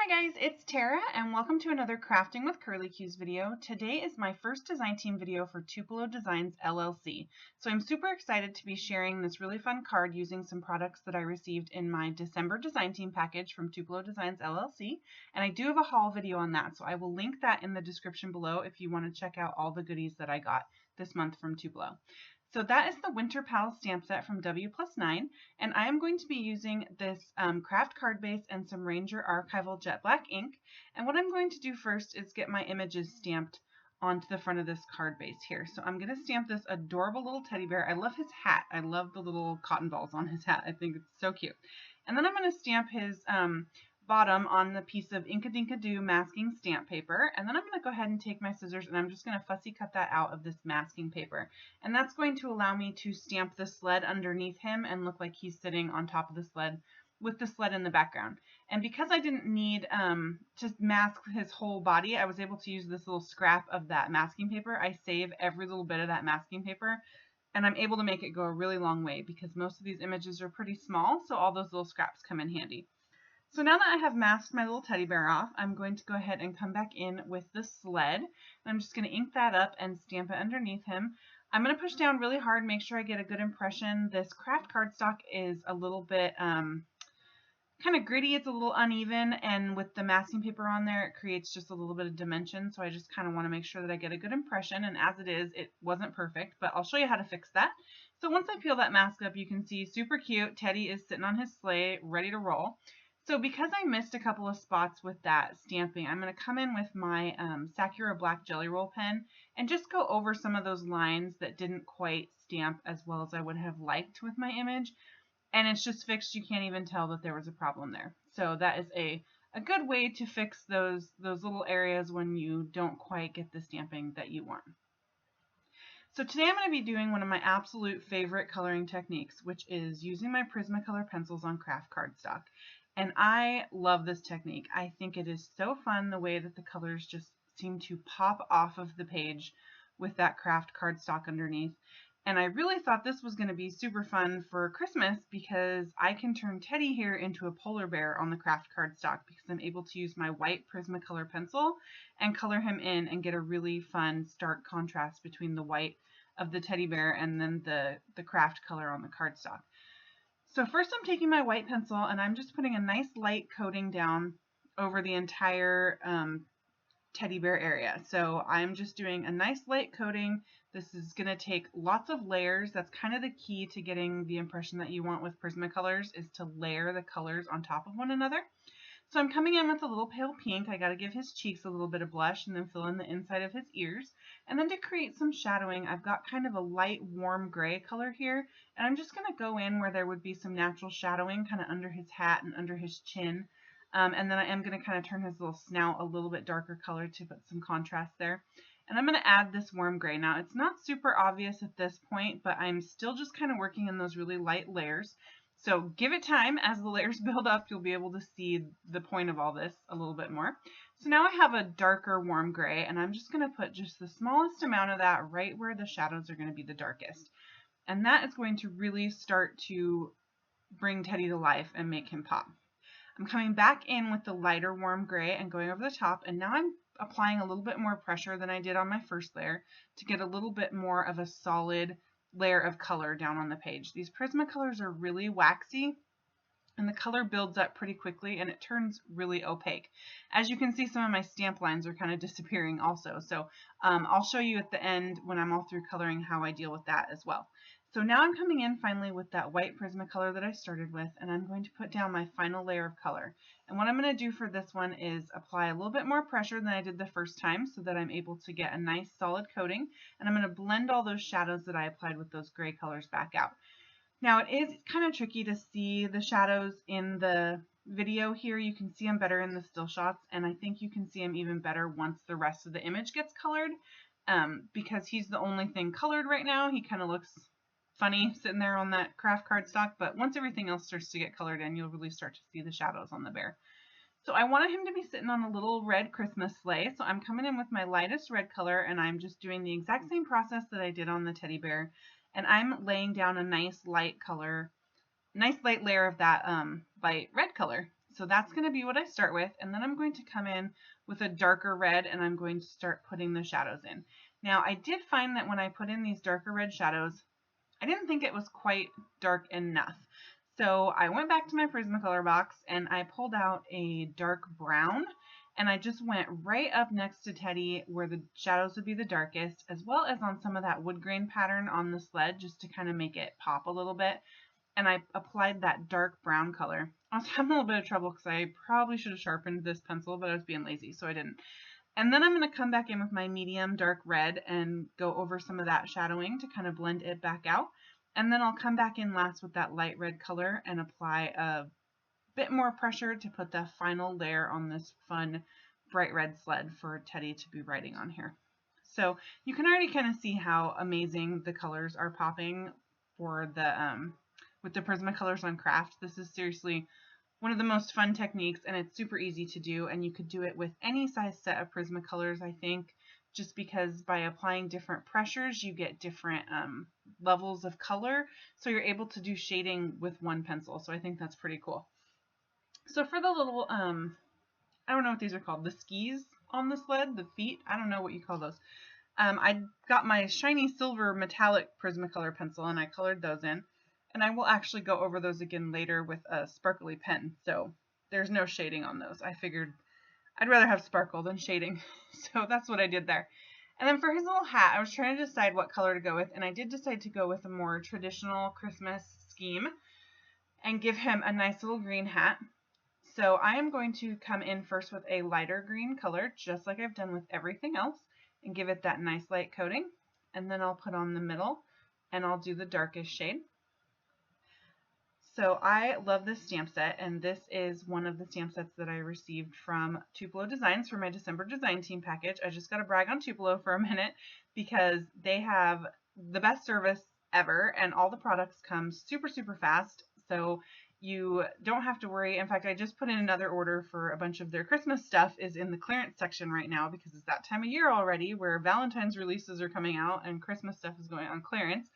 Hi guys, it's Tara and welcome to another Crafting with Curly Cues video. Today is my first design team video for Tupelo Designs LLC. So I'm super excited to be sharing this really fun card using some products that I received in my December design team package from Tupelo Designs LLC. And I do have a haul video on that, so I will link that in the description below if you want to check out all the goodies that I got this month from Tupelo. So that is the Winter Pals stamp set from WPlus9, and I am going to be using this Kraft card base and some Ranger Archival Jet Black ink. And what I'm going to do first is get my images stamped onto the front of this card base here. So I'm going to stamp this adorable little teddy bear. I love his hat. I love the little cotton balls on his hat. I think it's so cute. And then I'm going to stamp his bottom on the piece of Inkadinkado masking stamp paper, and then I'm going to go ahead and take my scissors and I'm just going to fussy cut that out of this masking paper, and that's going to allow me to stamp the sled underneath him and look like he's sitting on top of the sled with the sled in the background. And because I didn't need to mask his whole body, I was able to use this little scrap of that masking paper. I save every little bit of that masking paper, and I'm able to make it go a really long way because most of these images are pretty small, so all those little scraps come in handy. So now that I have masked my little teddy bear off, I'm going to go ahead and come back in with the sled. And I'm just going to ink that up and stamp it underneath him. I'm going to push down really hard, make sure I get a good impression. This Kraft cardstock is a little bit kind of gritty. It's a little uneven, and with the masking paper on there, it creates just a little bit of dimension. So I just kind of want to make sure that I get a good impression. And as it is, it wasn't perfect, but I'll show you how to fix that. So once I peel that mask up, you can see super cute. Teddy is sitting on his sleigh, ready to roll. So because I missed a couple of spots with that stamping, I'm going to come in with my Sakura Black Jelly Roll pen and just go over some of those lines that didn't quite stamp as well as I would have liked with my image. And it's just fixed. You can't even tell that there was a problem there. So that is a good way to fix those little areas when you don't quite get the stamping that you want. So today I'm going to be doing one of my absolute favorite coloring techniques, which is using my Prismacolor pencils on Kraft cardstock. And I love this technique. I think it is so fun the way that the colors just seem to pop off of the page with that Kraft cardstock underneath. And I really thought this was going to be super fun for Christmas because I can turn Teddy here into a polar bear on the Kraft cardstock because I'm able to use my white Prismacolor pencil and color him in and get a really fun stark contrast between the white of the teddy bear and then the Kraft color on the cardstock. So first I'm taking my white pencil and I'm just putting a nice light coating down over the entire teddy bear area. So I'm just doing a nice light coating. This is going to take lots of layers. That's kind of the key to getting the impression that you want with Prismacolors, is to layer the colors on top of one another. So I'm coming in with a little pale pink. I got to give his cheeks a little bit of blush and then fill in the inside of his ears. And then to create some shadowing, I've got kind of a light warm gray color here. And I'm just going to go in where there would be some natural shadowing kind of under his hat and under his chin. And then I am going to kind of turn his little snout a little bit darker color to put some contrast there. And I'm going to add this warm gray. Now it's not super obvious at this point, but I'm still just kind of working in those really light layers. So give it time. As the layers build up, you'll be able to see the point of all this a little bit more. So now I have a darker warm gray, and I'm just going to put just the smallest amount of that right where the shadows are going to be the darkest. And that is going to really start to bring Teddy to life and make him pop. I'm coming back in with the lighter warm gray and going over the top, and now I'm applying a little bit more pressure than I did on my first layer to get a little bit more of a solid layer of color down on the page. These Prismacolors are really waxy and the color builds up pretty quickly and it turns really opaque. As you can see, some of my stamp lines are kind of disappearing also. So I'll show you at the end when I'm all through coloring how I deal with that as well. So now I'm coming in finally with that white Prismacolor that I started with, and I'm going to put down my final layer of color. And what I'm going to do for this one is apply a little bit more pressure than I did the first time so that I'm able to get a nice solid coating. And I'm going to blend all those shadows that I applied with those gray colors back out. Now it is kind of tricky to see the shadows in the video here. You can see them better in the still shots, and I think you can see them even better once the rest of the image gets colored, because he's the only thing colored right now. He kind of looks funny sitting there on that Kraft cardstock, but once everything else starts to get colored in, you'll really start to see the shadows on the bear. So I wanted him to be sitting on a little red Christmas sleigh, so I'm coming in with my lightest red color and I'm just doing the exact same process that I did on the teddy bear, and I'm laying down a nice light color, nice light layer of that light red color. So that's going to be what I start with, and then I'm going to come in with a darker red and I'm going to start putting the shadows in. Now I did find that when I put in these darker red shadows, I didn't think it was quite dark enough. So I went back to my Prismacolor box and I pulled out a dark brown and I just went right up next to Teddy where the shadows would be the darkest, as well as on some of that wood grain pattern on the sled, just to kind of make it pop a little bit. And I applied that dark brown color. I was having a little bit of trouble because I probably should have sharpened this pencil, but I was being lazy, so I didn't. And then I'm going to come back in with my medium dark red and go over some of that shadowing to kind of blend it back out. And then I'll come back in last with that light red color and apply a bit more pressure to put the final layer on this fun bright red sled for Teddy to be riding on here. So you can already kind of see how amazing the colors are popping for the with the Prismacolors on Kraft. This is seriously one of the most fun techniques, and it's super easy to do, and you could do it with any size set of Prismacolors, I think, just because by applying different pressures you get different levels of color, so you're able to do shading with one pencil. So I think that's pretty cool. So for the little I don't know what these are called, the skis on the sled, the feet, I don't know what you call those. I got my shiny silver metallic Prismacolor pencil and I colored those in. And I will actually go over those again later with a sparkly pen, so there's no shading on those. I figured I'd rather have sparkle than shading, so that's what I did there. And then for his little hat, I was trying to decide what color to go with, and I did decide to go with a more traditional Christmas scheme and give him a nice little green hat. So I am going to come in first with a lighter green color, just like I've done with everything else, and give it that nice light coating. And then I'll put on the middle, and I'll do the darkest shade. So I love this stamp set, and this is one of the stamp sets that I received from Tupelo Designs for my December design team package. I just got to brag on Tupelo for a minute because they have the best service ever, and all the products come super, super fast. So you don't have to worry. In fact, I just put in another order for a bunch of their Christmas stuff is in the clearance section right now because it's that time of year already where Valentine's releases are coming out and Christmas stuff is going on clearance.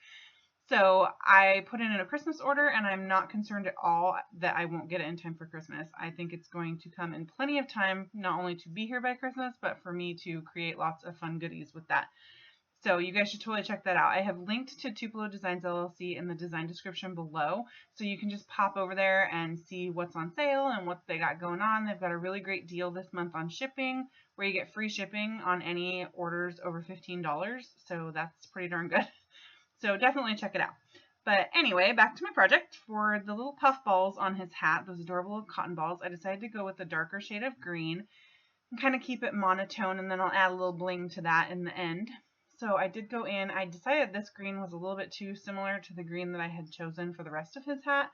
So I put in a Christmas order, and I'm not concerned at all that I won't get it in time for Christmas. I think it's going to come in plenty of time, not only to be here by Christmas, but for me to create lots of fun goodies with that. So you guys should totally check that out. I have linked to Tupelo Designs LLC in the design description below, so you can just pop over there and see what's on sale and what they got going on. They've got a really great deal this month on shipping, where you get free shipping on any orders over $15, so that's pretty darn good. So definitely check it out. But anyway, back to my project. For the little puff balls on his hat, those adorable little cotton balls, I decided to go with a darker shade of green and kind of keep it monotone, and then I'll add a little bling to that in the end. So I did go in, I decided this green was a little bit too similar to the green that I had chosen for the rest of his hat.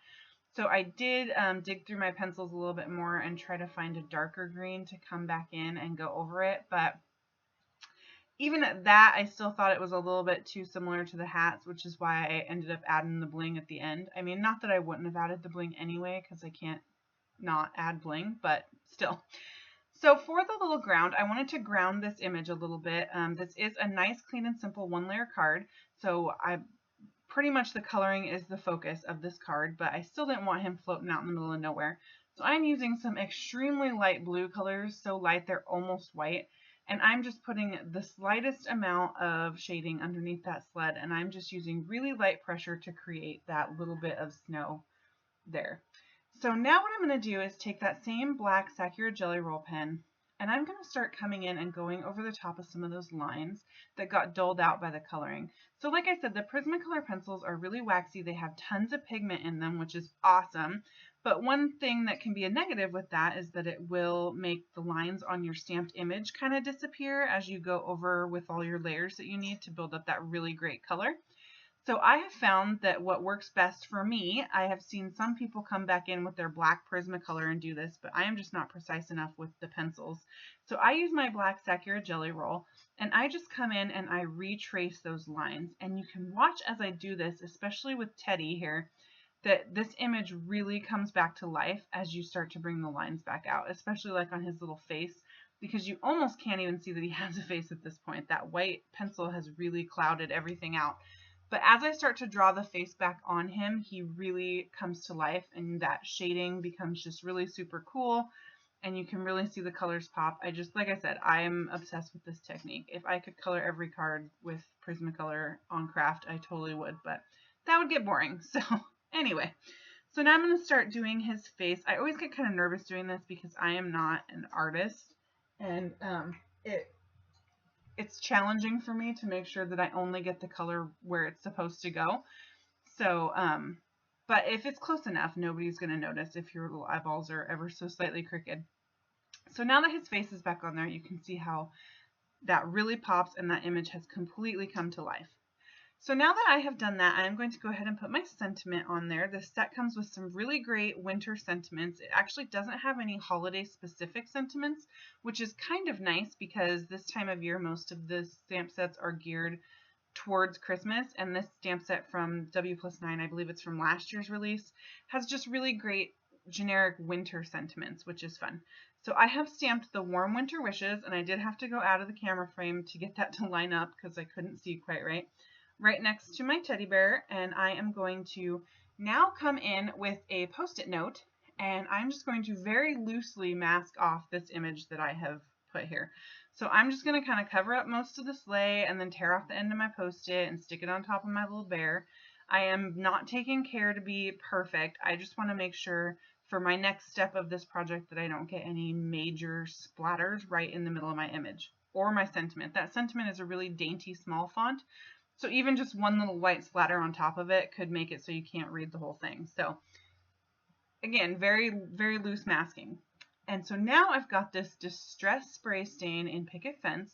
So I did dig through my pencils a little bit more and try to find a darker green to come back in and go over it. But even at that, I still thought it was a little bit too similar to the hats, which is why I ended up adding the bling at the end. I mean, not that I wouldn't have added the bling anyway, because I can't not add bling, but still. So for the little ground, I wanted to ground this image a little bit. This is a nice, clean, and simple one-layer card. So pretty much the coloring is the focus of this card, but I still didn't want him floating out in the middle of nowhere. So I'm using some extremely light blue colors, so light they're almost white. And I'm just putting the slightest amount of shading underneath that sled, and I'm just using really light pressure to create that little bit of snow there. So now what I'm going to do is take that same black Sakura Jelly Roll pen, and I'm going to start coming in and going over the top of some of those lines that got dulled out by the coloring. So like I said, the Prismacolor pencils are really waxy. They have tons of pigment in them, which is awesome. But one thing that can be a negative with that is that it will make the lines on your stamped image kind of disappear as you go over with all your layers that you need to build up that really great color. So I have found that what works best for me, I have seen some people come back in with their black Prismacolor and do this, but I am just not precise enough with the pencils. So I use my black Sakura Jelly Roll, and I just come in and I retrace those lines. And you can watch as I do this, especially with Teddy here, that this image really comes back to life as you start to bring the lines back out, especially like on his little face, because you almost can't even see that he has a face at this point. That white pencil has really clouded everything out. But as I start to draw the face back on him, he really comes to life, and that shading becomes just really super cool, and you can really see the colors pop. Like I said, I am obsessed with this technique. If I could color every card with Prismacolor on Kraft, I totally would, but that would get boring. So anyway, so now I'm going to start doing his face. I always get kind of nervous doing this because I am not an artist, and it's challenging for me to make sure that I only get the color where it's supposed to go. So, but if it's close enough, nobody's going to notice if your little eyeballs are ever so slightly crooked. So now that his face is back on there, you can see how that really pops and that image has completely come to life. So now that I have done that, I'm going to go ahead and put my sentiment on there. This set comes with some really great winter sentiments. It actually doesn't have any holiday specific sentiments, which is kind of nice because this time of year, most of the stamp sets are geared towards Christmas, and this stamp set from WPlus9, I believe it's from last year's release, has just really great generic winter sentiments, which is fun. So I have stamped the warm winter wishes, and I did have to go out of the camera frame to get that to line up because I couldn't see quite right next to my teddy bear, and I am going to now come in with a post-it note, and I'm just going to very loosely mask off this image that I have put here. So I'm just going to kind of cover up most of the sleigh and then tear off the end of my post-it and stick it on top of my little bear. I am not taking care to be perfect. I just want to make sure for my next step of this project that I don't get any major splatters right in the middle of my image or my sentiment. That sentiment is a really dainty small font, so even just one little white splatter on top of it could make it so you can't read the whole thing. So again, very, very loose masking. And so now I've got this distress spray stain in Picket Fence.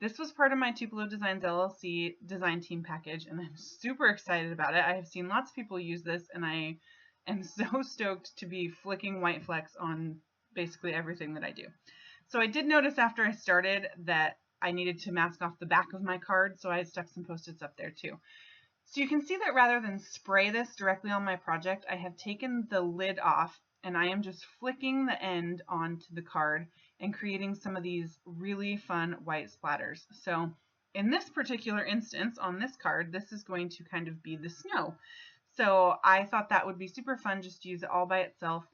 This was part of my TupeloDesignsLLC design team package, and I'm super excited about it. I have seen lots of people use this, and I am so stoked to be flicking white flecks on basically everything that I do. So I did notice after I started that I needed to mask off the back of my card, so I stuck some post-its up there too. So you can see that rather than spray this directly on my project, I have taken the lid off, and I am just flicking the end onto the card and creating some of these really fun white splatters. So in this particular instance on this card, this is going to kind of be the snow. So I thought that would be super fun just to use it all by itself.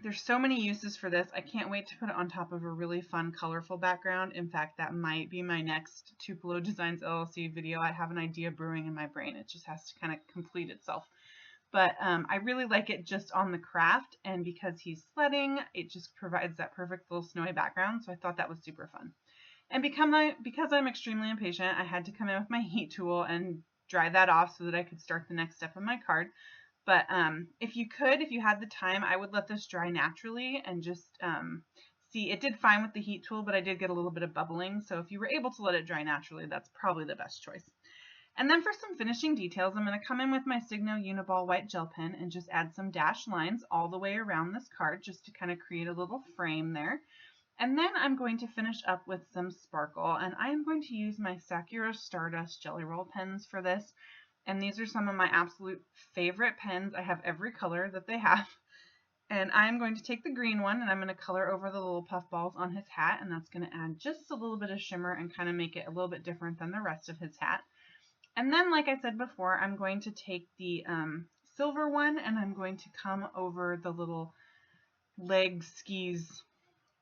There's so many uses for this. I can't wait to put it on top of a really fun, colorful background. In fact, that might be my next Tupelo Designs LLC video. I have an idea brewing in my brain. It just has to kind of complete itself. But I really like it just on the craft, and because he's sledding, it just provides that perfect little snowy background, so I thought that was super fun. And because I'm extremely impatient, I had to come in with my heat tool and dry that off so that I could start the next step of my card. But if you had the time, I would let this dry naturally and just see. It did fine with the heat tool, but I did get a little bit of bubbling. So if you were able to let it dry naturally, that's probably the best choice. And then for some finishing details, I'm going to come in with my Signo Uniball white gel pen and just add some dashed lines all the way around this card just to kind of create a little frame there. And then I'm going to finish up with some sparkle, and I am going to use my Sakura Stardust Jelly Roll pens for this. And these are some of my absolute favorite pens. I have every color that they have. And I'm going to take the green one and I'm going to color over the little puff balls on his hat. And that's going to add just a little bit of shimmer and kind of make it a little bit different than the rest of his hat. And then, like I said before, I'm going to take the silver one and I'm going to come over the little leg skis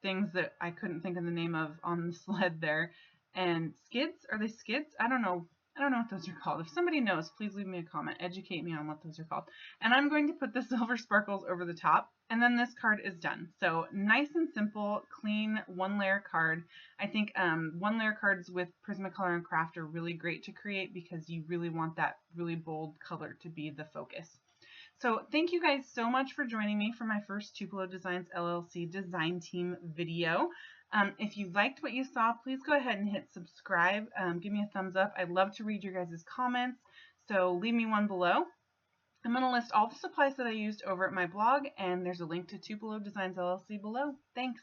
things that I couldn't think of the name of on the sled there. And skids? Are they skids? I don't know what those are called. If somebody knows, please leave me a comment. Educate me on what those are called. And I'm going to put the silver sparkles over the top, and then this card is done. So nice and simple, clean, one-layer card. I think one-layer cards with Prismacolor and Kraft are really great to create because you really want that really bold color to be the focus. So thank you guys so much for joining me for my first Tupelo Designs LLC design team video. If you liked what you saw, please go ahead and hit subscribe. Give me a thumbs up. I'd love to read your guys' comments, so leave me one below. I'm going to list all the supplies that I used over at my blog, and there's a link to Tupelo Designs LLC below. Thanks.